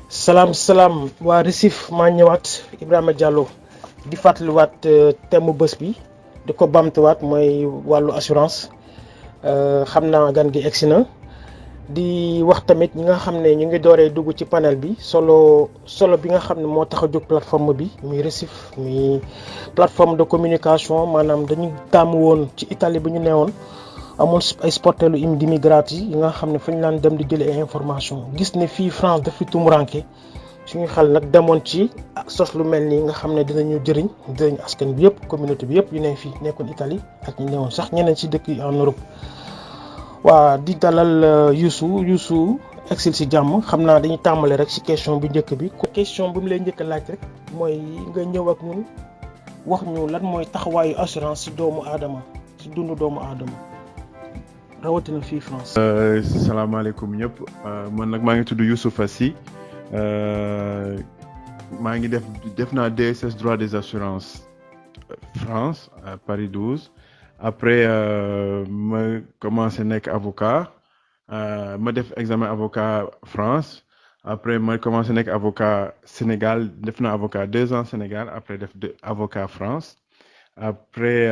salaam waa Recife maa ñëwaat Ibrahima Diallo di fàttaliwaat thème bés bi di ko bamtuwaat mooy wàllu assurance xam naa gan gi egsi na di wax tamit ñi nga xam ne ñu ngi dooree dugg ci panel bi solo bi nga xam ne moo tax a jóg plateforme bi muy Recife muy plateforme de communication maanaam dañu tàmm woon ci Italie bi ñu neewoon amul ay sportelu d'immigrati yi nga xam ne fu ñu laan dem di jëlee ay information gis ne fii France dafi tumuranke suñu xel nag demoon ci sos lu mel nii nga xam ne dinañu jëriñ askan bi yëpp communauté bi yëpp yu ne fii nekkoon Italie ak ñu newoon sax ñeneen ci dëkk yi en Europe. waa di dalal Youssou exil si jàmm xam naa dañuy tàmbale rek ci question bu njëkk bi. question bi mu lay njëkk a laaj rek mooy nga ñëw ak ñun wax ñu lan mooy taxawaayu assurance ci doomu aadama ci dundu doomu aadama rawatina fii France. salaamaaleykum ñëpp man nag maa ngi tudd Youssoupha Sy maa ngi def naa DSS droit des assurances France à Paris 12 après ma commencé nekk avocat ma def examen avocat France après ma commencé nekk avocat Sénégal def naa avocat 2 ans Sénégal après def avocat France après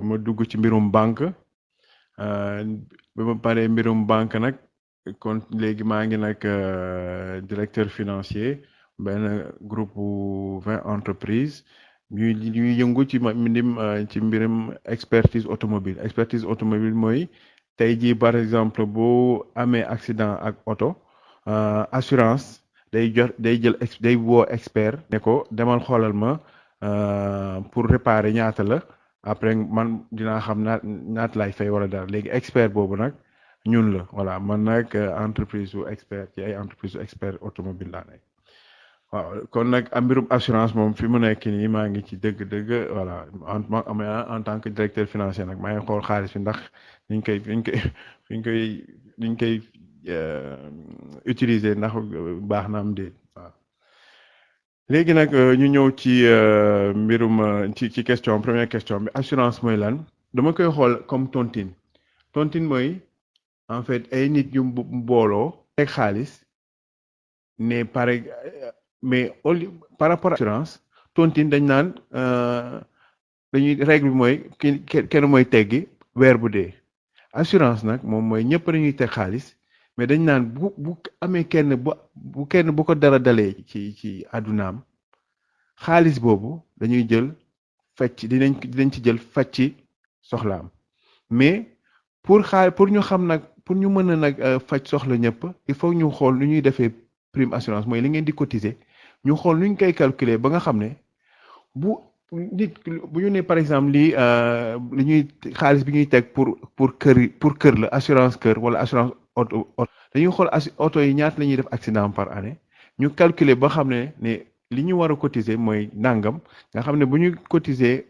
ma dugg ci mbirum banque ba ma paree mbirum banque nag kon léegi maa ngi nag directeur financier benn groupe 20 entreprises ñuy yëngu ci ci mbirum expertise automobile mooy tey jii par exemple boo amee accident ak oto assurance day woo expert ne ko demal xoolal ma pour réparer ñaata la après man dinaa xam ñaata lay fay wala dara léegi expert boobu nag ñun la voilà man nag entreprise su expert ci ay entreprise su expert automobile laa nekk waaw kon nag mbirum assurance moom fi mu nekk nii maa ngi ci dëgg voilà en tant que directeur financier nag maa ngi xool xaalis bi ndax niñ koy utiliser ndax baax na am déet waaw léegi nag ñu ñëw ci mbirum ci question première question bi assurance mooy lan dama koy xool comme tontine mooy en fait ay nit ñu booloo teg xaalis ne pare mais par rapport à assurance tontine dañ naan dañuy règle bi mooy kenn mooy teggi weer bu dee assurance nag moom mooy ñëpp dañuy teg xaalis mais dañ naan bu amee kenn bu ko dara dalee ci àddunaam xaalis boobu dañuy jël dinañ ci jël faj ci soxlaam mais pour ñu xam nag pour ñu mën a nag faj soxla ñëpp il faut ñu xool lu ñuy defee prime assurance mooy li ngeen di cotiser ñu xool nu ñu koy calculer ba nga xam ne bu ñu ne par exemple lii li ñuy xaalis bi ñuy teg pour kër la assurance kër wala assurance auto dañuy xool auto yi ñaata la ñuy def accident par année ñu calculer ba xam ne li ñu war a cotiser mooy nangam nga xam ne bu ñu cotiser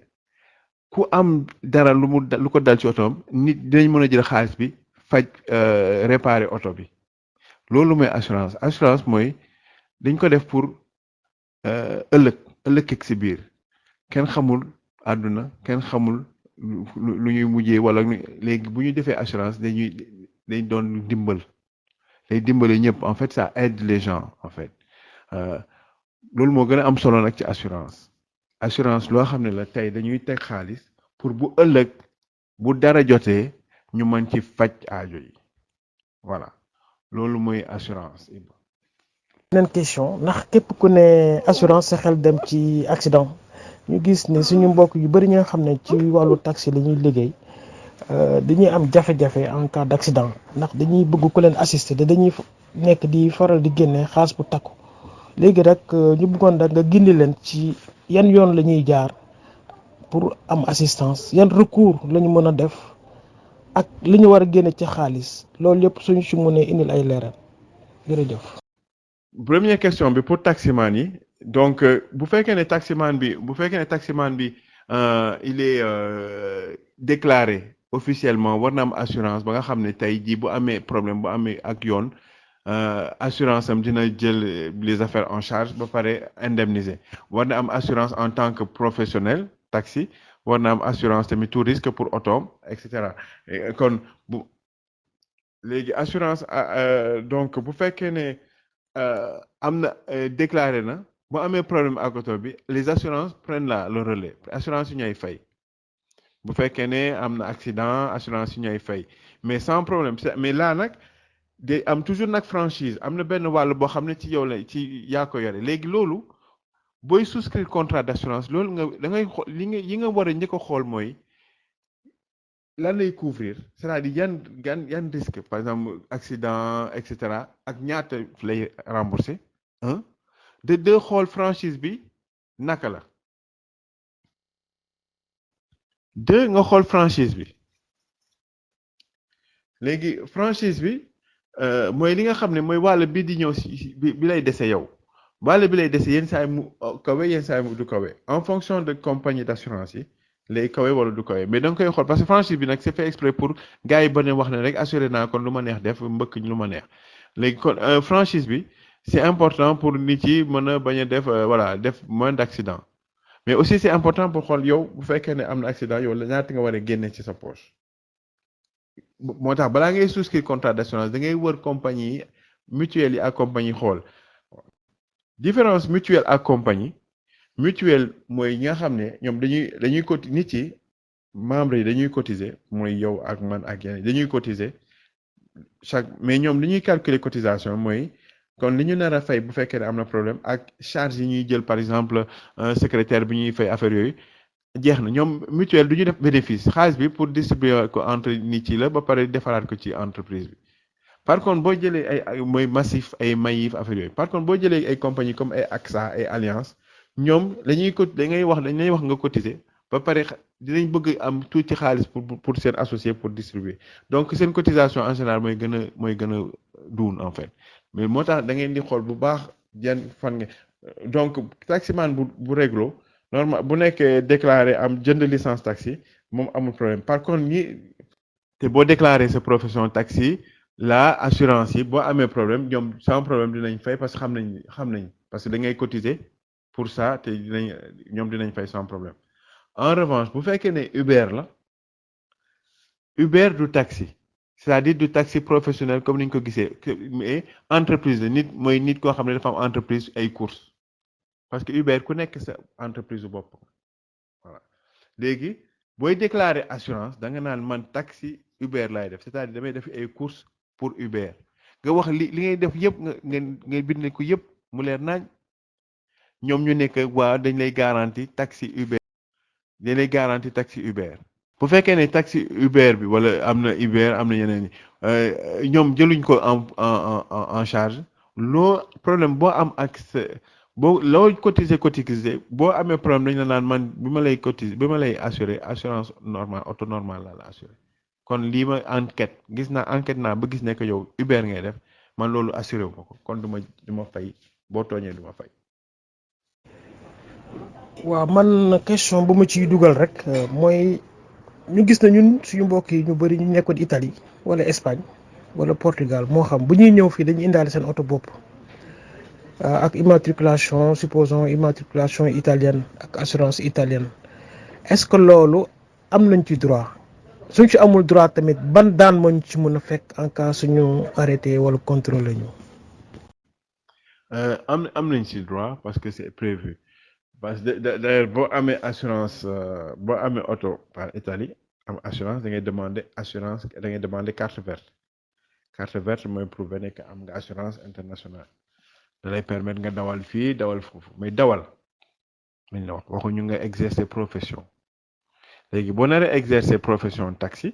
ku am dara lu ko dal ci otoom nit dinañ mën a jël xaalis bi faj réparer oto bi loolu mooy assurance mooy dañ ko def pour ëllëg ci biir kenn xamul àdduna kenn xamul lu ñuy mujjee wala léegi bu ñu defee assurance day doon dimbal day dimbali ñëpp en fait ça aide les gens en fait loolu moo gën a am solo nag ci assurance loo xam ne la tey dañuy teg xaalis pour bu ëllëg bu dara jotee ñu mën ci faj aajo yi voilà loolu mooy assurance. beneen question ndax képp ku ne assurance sa xel dem ci accident ñu gis ne suñu mbokk yu bari ñi nga xam ne ci wàllu taxi la ñuy liggéey dañuy am jafe-jafe en cas d' accident ndax dañuy bëgg ku leen assister te dañuy nekk di faral di génne xaalis bu takku léegi rek ñu bëggoon da nga gindi leen ci yan yoon la ñuy jaar pour am assistance yan recours la ñu mën a def ak li ñu war a génne ci xaalis loolu yëpp suñu si mënee indil ay leeral jërëjëf. Première question bi pour taximan yi donc bu fekkee ne taximan bi il est déclaré officiellement war na am assurance ba nga xam ne tey jii bu amee problème bu amee ak yoon assurance am dina jël les affaires en charge ba pare indemniser war na am assurance en tant que professionnel taxi war na am assurance tamit tout risque pour otoom et cetera kon bu léegi assurance donc bu fekkee ne am na déclaré na boo amee problème ak oto bi les assurances prennent le relais assurance yu ñooy fay bu fekkee ne am na accident assurance yu ñooy fay mais sans problème mais là nag day am toujours nag franchise am na benn wàll boo xam ne ci yow la ci yaa ko yore léegi loolu booy souscrire contrat d'assurance loolu nga da ngay xool yi nga war a njëkk a xool mooy lan lay couvrir c'est-à-dire yan risque par exemple accident et cetera ak ñaata lay rembourser un de deux xool franchise bi naka la deux nga xool franchise bi léegi franchise bi mooy li nga xam ne mooy wàll bi di ñëw si bi lay dese yow wàll bi lay dese yenn saa yi mu kawe yenn saa yi mu du kawe en fonction de compagnie d'assurance yi lay kawe wala du kawe mais da nga koy xool parce que franchise bi nag c'est fait exprès pour gars yi ba ne wax ne rek assuré naa kon lu ma neex def mbëkk lu ma neex léegi kon franchise bi c'est important pour nit yi mën a bañ a def voilà def moins d'accident mais aussi c'est important pour xool yow bu fekkee ne am na accident yow la ñaata nga war a génne ci sa poche moo tax balaa ngay souscrire contrat d'assurance da ngay wër compagnie yi mutuelle yi ak compagnie xool différence mutuelle ak compagnie mutuelle mooy ñi nga xam ne ñoom dañuy cotiser nit yi membres yi dañuy cotiser mooy yow ak man ak yeneen dañuy cotiser mais ñoom li ñuy calculer cotisation mooy kon li ñu nar a fay bu fekkee ne am na problème ak charge yi ñuy jël par exemple secrétaire bi ñuy fay affaire yooyu jeex na ñoom mutuelle du ñu def bénéfice xaalis bi pour distribuer ko entre nit yi la ba pare defaraat ko ci entreprise bi par contre boo jëlee ay mooy massif ay Maïf affaire yooyu par contre boo jëlee ay compagnie comme ay AXA ay Alliance ñoom dañuy dañ lay wax nga cotiser ba pare dinañ bëgg am tuuti xaalis pour seen associé pour distribuer donc seen cotisation en général mooy gën a duun en fait mais moo tax da ngeen di xool bu baax yan fan nga donc taximan bu réglo normal bu nekkee déclaré am jënd licence taxi moom amul problème par contre te boo déclaré sa profession taxi la assurance yi boo amee problème ñoom sans problème dinañ fay parce que xam nañ parce que da ngay cotiser pour ça te ñoom dinañ fay sans problème en revanche bu fekkee ne Uber du taxi c'est-à-dire du taxi professionnel comme ni ñu ko gisee mais entreprise la nit koo xam ne dafa am entreprise ay courses parce que Uber ku nekk sa entreprise bu bopp voilà léegi booy déclarer assurance da nga naan man taxi Uber laay def c'est-à-dire damay def ay courses pour Uber nga wax li ngay def yëpp nga bind ko yëpp mu leer nañ ñoom ñu nekk waa dañ lay garantie taxi Uber bu fekkee ne taxi Uber bi wala am na Uber am na yeneen ñoom jëluñ ko en charge loo problème boo am ak loo cotiser boo amee problème dañ la naan man bi ma lay assurer assurance normale auto normale la assurer kon lii ma gis naa ba gis ne que yow Uber ngay def man loolu assuré wu ma ko kon du ma fay boo tooñee du ma fay. waaw man question bu ma ciy dugal rek mooy ñu gis na ñun suñu mbokk yi ñu bëri ñu nekkoon Italie wala Espagne wala Portugal moo xam bu ñuy ñëw fii dañuy indaale seen oto bopp ak immatriculation supposons immatriculation italienne ak assurance italienne est-ce que loolu am nañ ci droit suñ ci amul droit tamit ban daan moo ñu ci mën a fekk en cas suñu arrêté wala contrôler ñu. am nañ ci droit parce que c'est prévu. parce que d'ailleurs boo amee assurance boo amee auto par Italie am assurance da ngay demander carte verte mooy prouver ne que am nga assurance internationale da lay permettre nga dawal fii dawal foofu mais dawal lañ la waxuñu nga exercer profession léegi boo naree exercer profession taxi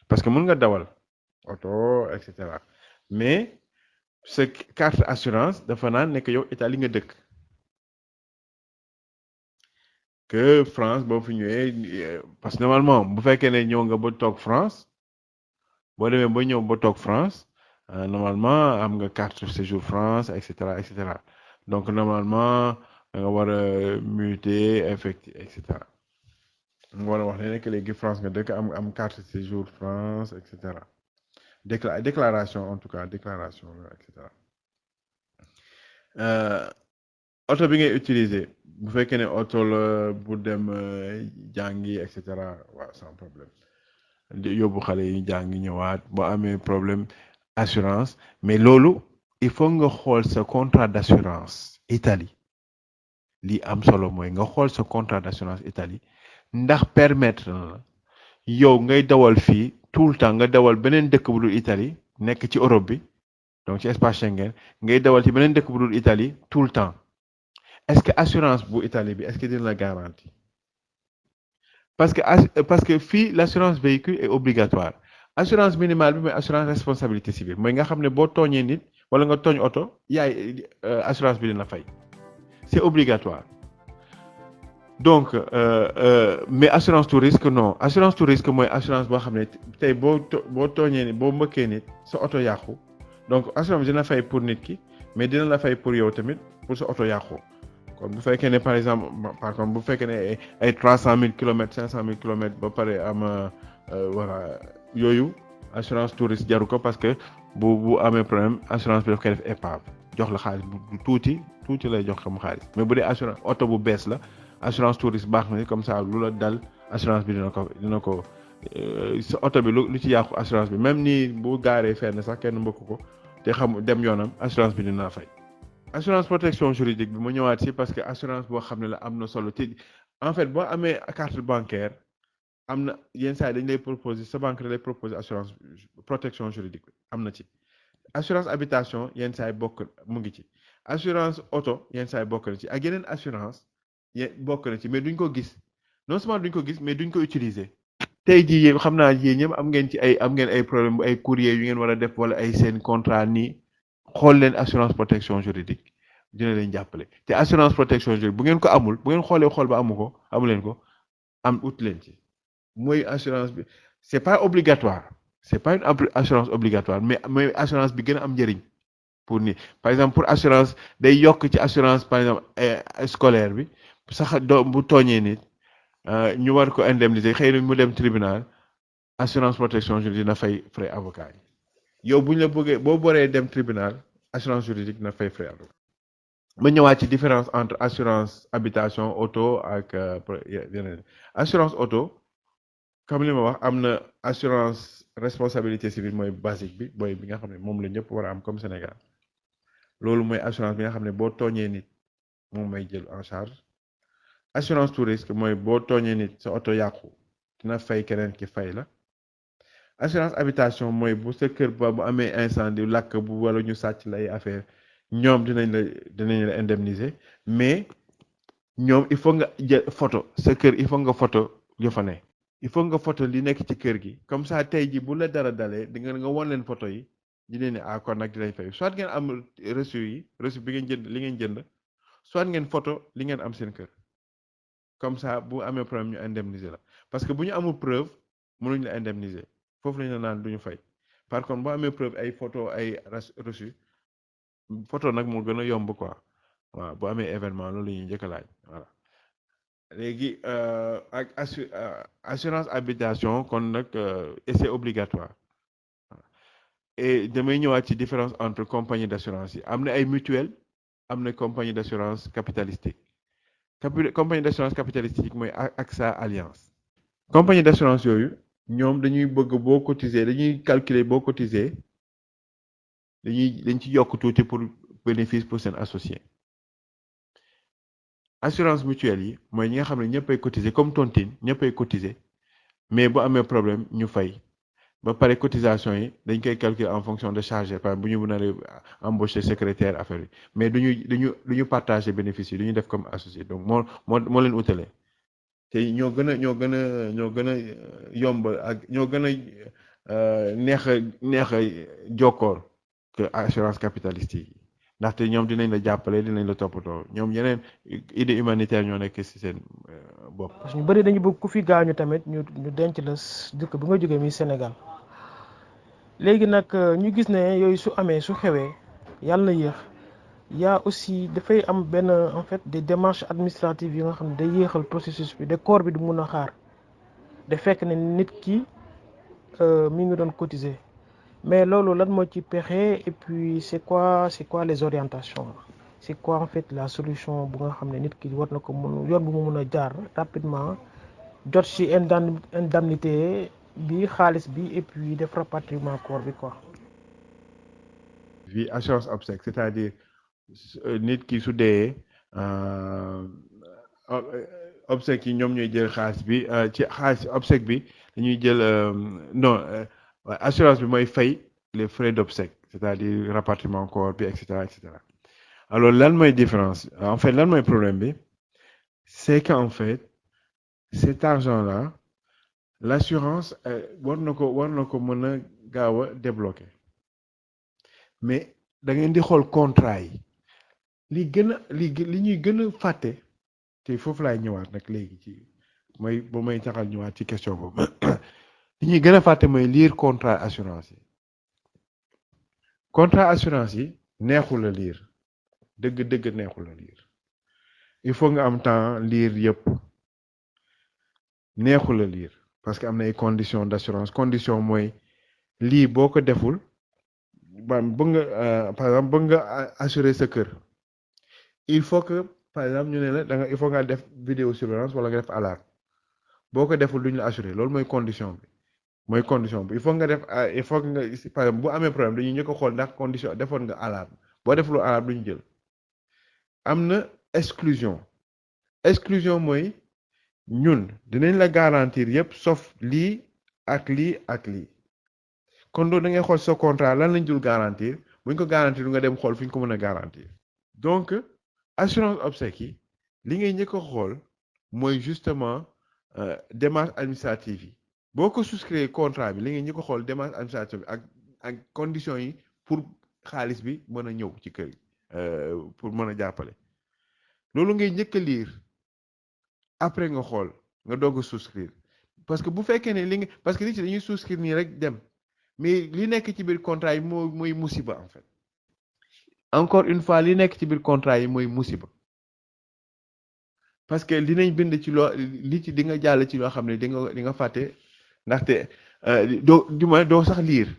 parce que mun nga dawal auto et cetera mais sa carte assurance dafa naan ne que yow Italie nga dëkk. que France boo fi ñëwee parce que normalement bu fekkee ne ñëw nga ba toog France boo demee ba ñëw ba toog France normalement am nga carte séjour France et cetera donc normalement nga war a muter effectif et cetera nga war a wax ne que léegi France nga dëkk am carte séjour France et cetera déclaration en tout cas déclaration et cetera oto bi ngay utiliser bu fekkee ne oto la bu dem jàngi et cetera waaw sans problème yóbbu xale yi jàngi ñëwaat boo amee problème assurance mais loolu il faut nga xool sa contrat d'assurance Italie li am solo mooy nga xool sa contrat d'assurance Italie ndax permettre na la yow ngay dawal fii tout le temps nga dawal beneen dëkk bu dul Italie nekk ci Europe bi donc ci espace Schengen ngay dawal ci beneen dëkk bu dul Italie tout le temps est-ce que assurance bu Italie bi est-ce que dina la garantie parce que fii l'assurance véhicule est obligatoire assurance minimale bi mooy assurance responsabilité civile mooy nga xam ne boo tooñee nit wala nga tooñ oto yaay assurance bi dina fay c'est obligatoire donc mais assurance tout risque non assurance tout risque mooy assurance boo xam ne tey boo tooñee nit boo mbëkkee nit sa oto yàqu donc assurance dina fay pour nit ki mais dina la fay pour yow tamit pour sa oto yàqu kon bu fekkee ne par exemple par contre bu fekkee ne ay 300 000 kilomètres 500 000 kilomètres ba pare am voilà yooyu assurance tout risque jaru ko parce que bu amee problème assurance bi daf koy def épave jox la xaalis bu tuuti lay jox comme xaalis mais bu dee assurance oto bu bees la assurance tout risque baax na comme ça lu la dal assurance bi dina ko sa oto bi lu ci yàqu assurance bi même nii bu gaaree fenn sax kenn mbëkk ko te xam dem yoonam assurance bi dina fay. assurance protection juridique bi mu ñëwaat si parce que assurance boo xam ne la am na solo te en fait boo amee carte bancaire am na yenn saa yi dañ lay proposer sa banque da lay proposer assurance protection juridique bi am na ci assurance habitation yenn saa yi bokk mu ngi ci assurance auto yenn saa yi bokk na ci ak yeneen assurance bokk na ci mais duñ ko gis non seulement duñ ko gis mais duñ ko utiliser tey jii yéen xam naa yéen ñëpp am ngeen ay problème bu ay courrier yu ngeen war a def wala ay seen contrat nii xool leen assurance protection juridique dina leen jàppale te assurance protection juridique bu ngeen ko amul bu ngeen xoolee xool ba amu leen ko am ut leen ci mooy assurance bi c'est pas obligatoire c'est pas une assurance obligatoire mais assurance bi gën a am njëriñ pour ni par exemple pour assurance day yokk ci assurance par exemple scolaire bi sax bu tooñee nit ñu war ko indemniser xëy na mu dem tribunal assurance protection juridique dina fay frais avocat yi yow bu ñu la bëggee boo boree dem tribunal assurance juridique dina fay frais avocat ma ñëwaat ci différence entre assurance habitation auto ak yeneen assurance auto comme li ma wax am na assurance responsabilité civile mooy basique bi booy bi nga xam ne moom la ñëpp war a am comme Sénégal loolu mooy assurance bi nga xam ne boo tooñee nit moom may jël en charge assurance tout risque mooy boo tooñee nit sa oto yàqu dina fay keneen ki fay la assurance habitation mooy bu sa kër ba bu amee incendie lakk bu wala ñu sàcc la ay affaire ñoom dinañ la indemniser mais ñoom il faut nga jël photo sa kër il faut nga photo yu fa ne il faut nga photo li nekk ci kër gi comme ça tey ji bu la dara dalee di nga won leen photo yi di ne kon nag dinañ fay soit ngeen am reçu bi ngeen jënd li ngeen jënd soit ngeen photo li ngeen am seen kër comme ça bu amee problème ñu indemniser la parce que bu ñu amul preuve mënuñ la indemniser foofu lañu la naan duñu fay par contre boo amee preuve ay photo ay reçu photo nag moo gën a yomb quoi waaw bu amee événement loolu la ñuy njëkk a laaj voilà léegi ak assurance habitation kon nag et c'est obligatoire et damay ñëwaat ci différence entre compagnie d'assurance yi am na ay mutuelle am na compagnie d'assurance capitalistique compagnie d'assurance capitalistique mooy AXA Alliance compagnie d'assurance yooyu ñoom dañuy bëgg boo cotiser dañuy calculer boo cotiser dañ ci yokk tuuti pour bénéfice pour seen associé assurance mutuelle yi mooy ñi nga xam ne ñëppay cotiser comme tontine ñëppay cotiser mais bu amee problème ñu fay ba pare cotisation yi dañ koy calculer en fonction de charge par exemple bu ñu mën a embaucher secrétaire affaire yi mais duñu partager bénéfice yi duñu def comme associé donc moo leen utale te ñoo gën a yomb ak ñoo gën a neex a jokkoor que assurance capitalistique yi ndaxte ñoom dinañ la jàppale dinañ la toppatoo ñoom yeneen idée humanitaire ñoo nekk ci seen bopp. parce que ñu bëri dañu bëgg ku fi gaañu tamit ñu denc la dëkk bi nga jógee mi Sénégal léegi nag ñu gis ne yooyu su amee su xewee yàlla na yéex yaa aussi dafay am benn en fait des démarches administratives yi nga xam ne day yéexal processus bi de corps bi du mun a xaar de fekk ne nit ki mi ngi doon cotiser mais loolu lan moo ci pexe et puis c'est quoi les orientations c'est quoi en fait la solution bu nga xam ne nit ki war na ko mun yoon bu mu mun a jaar rapidement jot ci indemnité bi xaalis bi et puis def rapatriement corps bi quoi. vie assurance obsèque c'est-à-dire nit ki su dee obsèque yi ñoom ñooy jël xaalis bi ci xaalis obsèque bi dañuy jël non assurance bi mooy fay les frais d'obsèque c'est-à-dire rapatriement corps bi et cetera et cetera alors lan mooy différence en fait lan mooy problème bi c'est qu'en fait cet argent-là l'assurance war na ko mën a gaaw a débloquer mais da ngeen di xool contrat yi li ñuy gën a fàtte te foofu laay ñëwaat nag léegi ci ba may taxal ñëwaat ci question boobu li ñuy gën a fàtte mooy lire contrat assurance yi contrat assurance yi neexul a lire dëgg neexul a lire il faut nga am temps lire yëpp neexul a lire parce que am na ay conditions d'assurance condition mooy lii boo ko deful bëgg nga par exemple bëgg nga assurer sa kër il faut que par exemple ñu ne la il faut nga def vidéosurveillance wala nga def alarme boo ko deful duñ la assurer loolu mooy condition bi il faut nga def par exemple bu amee problème dañuy njëkk a xool ndax condition defoon nga alarme boo defuloo alarme duñu jël am na exclusion mooy ñun dinañ la garantir yépp sauf lii ak lii kon loolu da ngay xool sa contrat lan lañ dul garantir buñ ko garantir du nga dem xool fi ñu ko mën a garantir donc assurance obsèque yi li ngay njëkk a xool mooy justement démarche administrative yi boo ko souscrire contrat bi li ngay njëkk a xool démarche administrative bi ak conditions yi pour xaalis bi mën a ñëw ci kër yi pour mën a jàppale loolu ngay njëkk a lire après nga xool nga doog a souscrire parce que bu fekkee ne parce que nit ci dañuy souscrire nii rek dem mais li nekk ci biir contrat yi mooy musiba en fait encore une fois li nekk ci biir contrat yi mooy musiba parce que dinañ bind ci li ci di nga jàll ci loo xam ne di nga fàtte ndaxte doo sax lire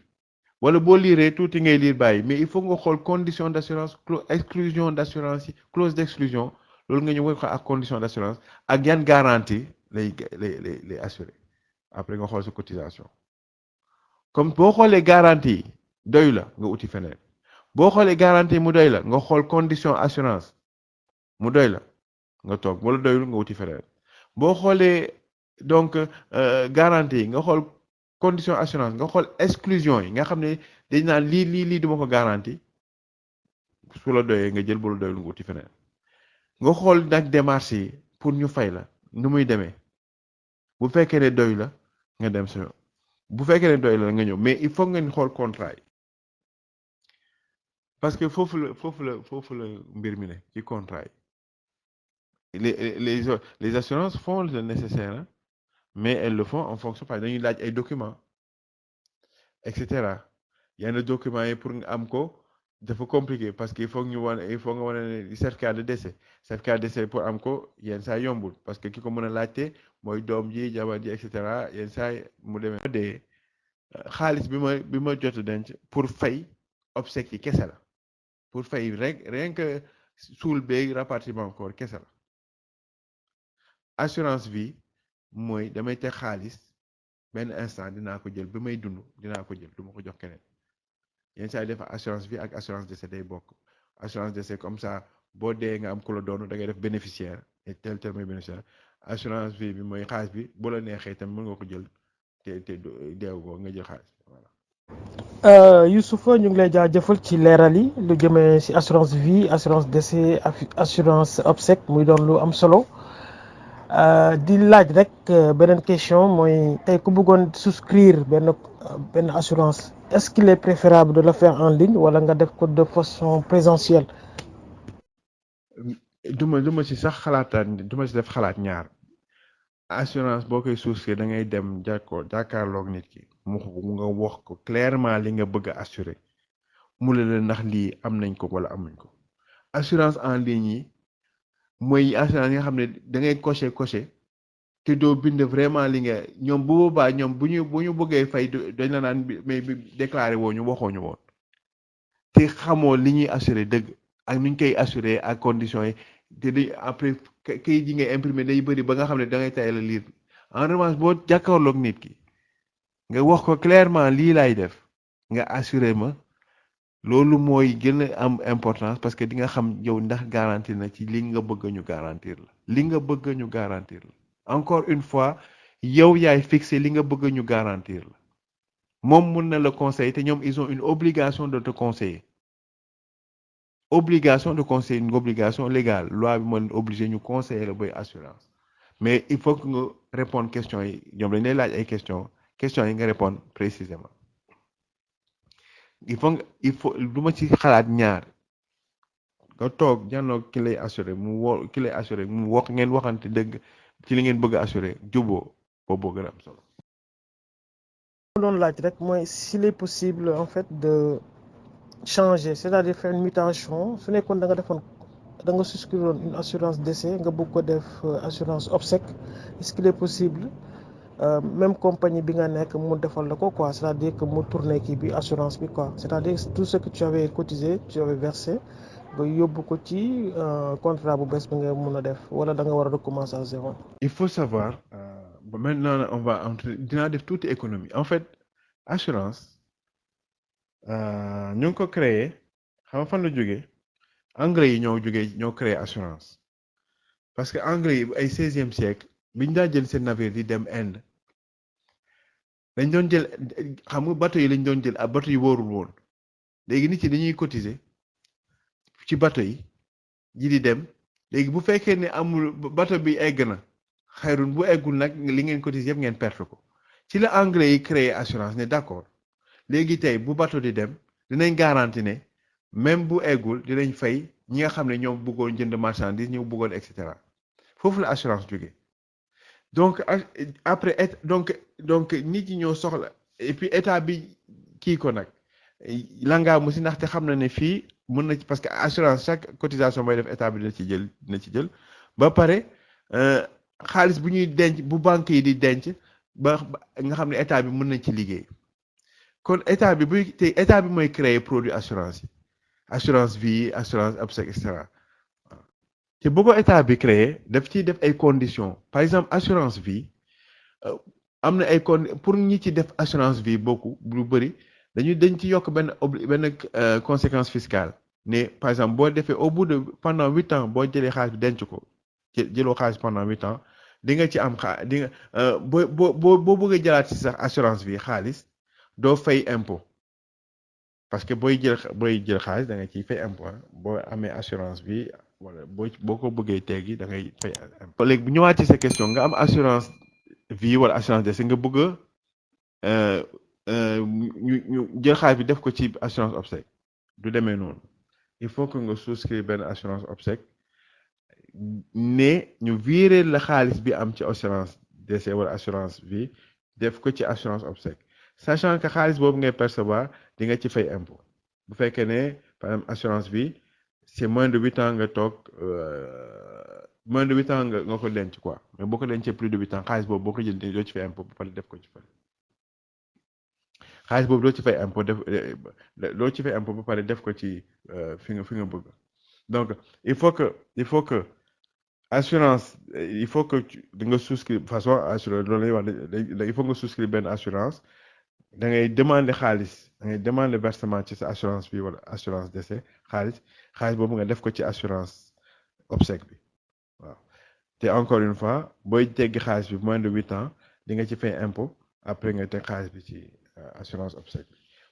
wala boo liiree tuuti ngay lire bàyyi mais il faut nga xool condition d'assurance exclusion d'assurance yi clause d'exclusion loolu nga ñëw ko ak condition d'assurance ak yan garantie lay assurer après nga xool sa cotisation comme boo xoolee garantie yi doy la nga uti feneen boo xoolee garantie mu doy la nga xool condition assurance mu doy la nga toog wala doyul nga wuti feneen boo xoolee donc garantie yi nga xool condition assurance nga xool exclusion yi nga xam ne dañ naan lii duma ko garantie su la doyee nga jël bu la doyul nga wuti feneen nga xool nag démarche yi pour ñu fay la nu muy demee bu fekkee ne doy la nga dem sa bu fekkee ne doy la nga ñëw mais il faut ngeen xool contrat yi parce que foofu la mbir mi ne ci contrat yi les assurances font le nécessaire hein, mais elles le font en fonction par dañuy laaj ay documents et cetera yenn documents yi pour nga am ko dafa compliqué parce que il faut nga wane certificat de décès pour am ko yenn saa yombul parce que ki ko mën a laajte mooy doom ji jabar ji et cetera yenn saa mu demee de xaalis bi ma jot a denc pour fay obsèques yi kese la pour fay rien que suul beeg rapatriement corps kese la assurance vie mooy damay teg xaalis benn instant dinaa ko jël bi may dund dinaa ko jël du ma ko jox keneen yenn saa yi def assurance vie ak assurance décès day bokk assurance décès comme ça boo dee nga am ku la doonu da ngay def bénéficiaire et tel mooy bénéficiaire assurance vie bi mooy xaalis bi bu la neexee tam mën nga ko jël te deew ko nga jël xaalis voilà. Youssoupha ñu ngi lay jaajëfal ci leeral yi lu jëmee ci assurance vie assurance décès assurance obsèque muy doon lu am solo di laaj rek beneen question mooy tey ku bëggoon souscrire benn assurance est-ce qu'il est préférable de le faire en ligne wala nga def ko de façon présentielle. duma ci sax duma ci def xalaat ñaar assurance boo koy souscrire da ngay dem jàkkaarloog nit ki mu nga wax ko clairement li nga bëgg a assurer mu la ndax lii am nañ ko wala amuñ ko assurance en ligne yi mooy assurance yi nga xam ne da ngay cocher te doo bind vraiment li nga ñoom bu boobaa ñoom bu ñu bëggee fay dañ la naan mais bi déclaré woo ñu waxoo ñu woon te xamoo li ñuy assurer dëgg ak nuñ koy assurer ak conditions yi te di après kayit yi ngay imprimer day bëri ba nga xam ne da ngay tay la lire en revanche boo jàkkaarloog nit ki nga wax ko clairement lii laay def nga assurer ma loolu mooy gën a am importance parce que di nga xam yow ndax garantir na ci li nga bëgg ñu garantir la li nga bëgg ñu garantir la encore une fois yow yaay fixé li nga bëgg ñu garantir la moom mun na la conseiller te ñoom ils ont une obligation de te conseiller obligation de conseiller une obligation légale loi bi moo leen obligé ñu conseiller la bay assurance mais il faut que nga répondre questions yi ñoom dañ lay laaj ay questions yi nga répondre précisément il faut du ma ci xalaat ñaar nga toog jànnoo ki lay assuré mu wax ngeen waxante dëgg ci li ngeen bëgg a assuré juboo boobu gën a am solo. doon laaj rek mooy s'il est possible en fait de changer c'est-à-dire faire une mutation su nekkoon da nga souscrire une assurance décès nga bëgg ko def assurance obsèque est-ce qu'il est possible même compagnie bi nga nekk mu defal la ko quoi c'est-à-dire que mu tourner kii bi assurance bi quoi c'est-à-dire tout ce que tu avais cotisé tu avais versé nga yóbbu ko ci contrat bu bees bi nga mun a def wala da nga war a recommencer à zéro. Il faut savoir maintenant on va entrer dinaa def tuuti économie en fait assurance ñu ngi ko créé xam nga fan la jógee anglais yi ñoo créé assurance parce que anglais yi ay 16e siècle biñ daa jël seen navire di dem Inde dañ doon jël xam nga bateau yi lañ doon jël ak bateau yi wóorul woon léegi nit yi dañuy cotiser ci bateau yi ji di dem léegi bu fekkee ne amul bateau bi egg na xayrun bu eggul nag li ngeen cotiser yëpp ngeen perte ko ci la anglais yi créé assurance ne d'accord léegi tey bu bateau di dem dinañ garanti ne même bu eggul dinañ fay ñi nga xam ne ñoom bëggoon jënd marchandise ñëw bëggoon et cetera foofu la assurance jógee donc après donc nit ñi ñoo soxla et puis état bi kii ko nag langaa mu si ndaxte xam na ne fii mën na ci parce que assurance chaque cotisation bay def état bi dina ci jël ba pare xaalis bu ñuy denc bu banque yi di denc ba nga xam ne état bi mën nañ ci liggéey kon état bi mooy créer produit assurance yi assurance vie assurance obsèque et cetera te bu ko état bi créé daf ciy def ay conditions par exemple assurance vie am na ay pour ñi ci def assurance vie beaucoup lu bëri dañ ci yokk benn conséquence fiscale ne par exemple boo defee au bout de pendant 8 ans boo jëlee xaalis bi denc ko jëloo xaalis pendant 8 ans di nga ci am di nga boo bëggee jëlaat ci sax assurance vie xaalis doo fay impôt parce que booy jël xaalis da nga ciy fay impôt boo amee assurance vie wala boo ko bëggee teggi da ngay fay impôt. léegi bu ñëwaat ci sa question nga am assurance vie wala assurance décès nga bëgg ñu jël xaalis bi def ko ci assurance obsèque du demee noonu il faut que nga souscrire benn assurance obsèque ne ñu virer la xaalis bi am ci assurance décès wala assurance vie def ko ci assurance obsèque sachant que xaalis boobu ngay percevoir di nga ci fay impôt bu fekkee ne par exemple assurance vie c'est moins de 8 ans nga toog moins de 8 ans nga ko denc quoi mais boo ko dencee plus de 8 ans xaalis boobu boo ko jël doo ci fay impôt ba pare def ko ci fay xaalis boobu doo ci fay impôt ba pare def ko ci fi nga bëgg donc il faut que assurance il faut que da nga souscrire façon assurance loolu lay wax il faut nga souscrire benn assurance da ngay demander xaalis da ngay demander versement ci sa assurance bi wala assurance décès xaalis boobu nga def ko ci assurance obsèque bi waaw te encore une fois booy teggi xaalis bi moins de 8 ans di nga ci fay impôt après nga teg xaalis bi ci assurance obsèque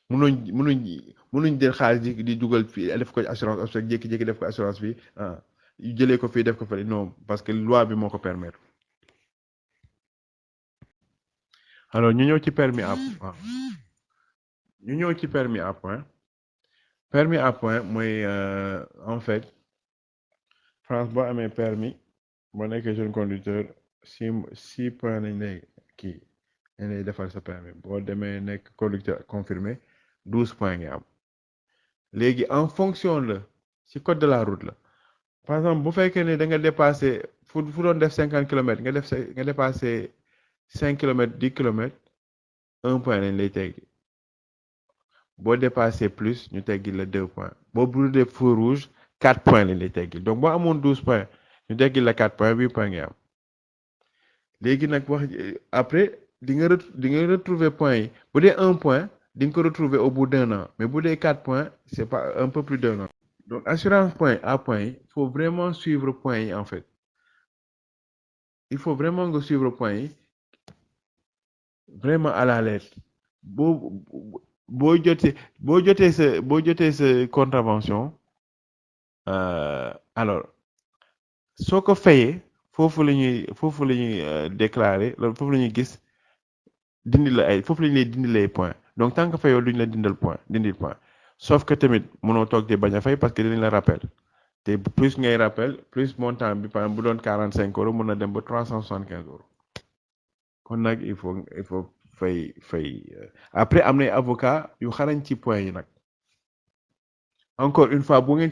bi mënuñ jël xaalis di dugal fii def ko assurance obsèque jékki-jékki def ko assurance bi jëlee ko fii def ko fële non parce que loi bi moo ko permettre. alors ñu ñëw ci permis à point permis à point mooy en fait France boo amee permis boo nekkee jeune conducteur 6 points lañ lay kii dañ lay defal sa permis boo demee nekk conducteur confirmé 12 points nga am léegi en fonction la ci code de la route la par exemple bu fekkee ne da nga dépassé fu doon def 50 kilomètres nga dépassé 5 kilomètres 10 kilomètres 1 point lañ lay teggi boo dépassé plus ñu teggi la 2 points boo brûlé feu rouge 4 points lañ lay teggi donc boo amoon 12 points ñu teggi la 4 points 8 points ngay am léegi nag wax après di nga retrouver points yi bu dee 1 point di nga ko retrouver au bout d'un an mais bu dee 4 points c'est pas un peu plus d'un an donc assurance point à point yi il faut vraiment suivre points yi en fait il faut vraiment nga suivre points yi vraiment à la lettre boo boo jotee sa contravention alors soo ko fayee foofu la ñuy déclarer loolu foofu la ñuy gis dindi la ay foofu la ñu lay dindi lay point donc tant que fayoo duñu la dindil point sauf que tamit mënoo toog di bañ a fay parce que dinañ la rappel te plus ngay rappel plus montant bi par exemple bu doon 45 € mën na dem ba 375 €. kon nag il faut fay après am nay avocat yu xarañ ci point yi nag encore une fois bu ngeen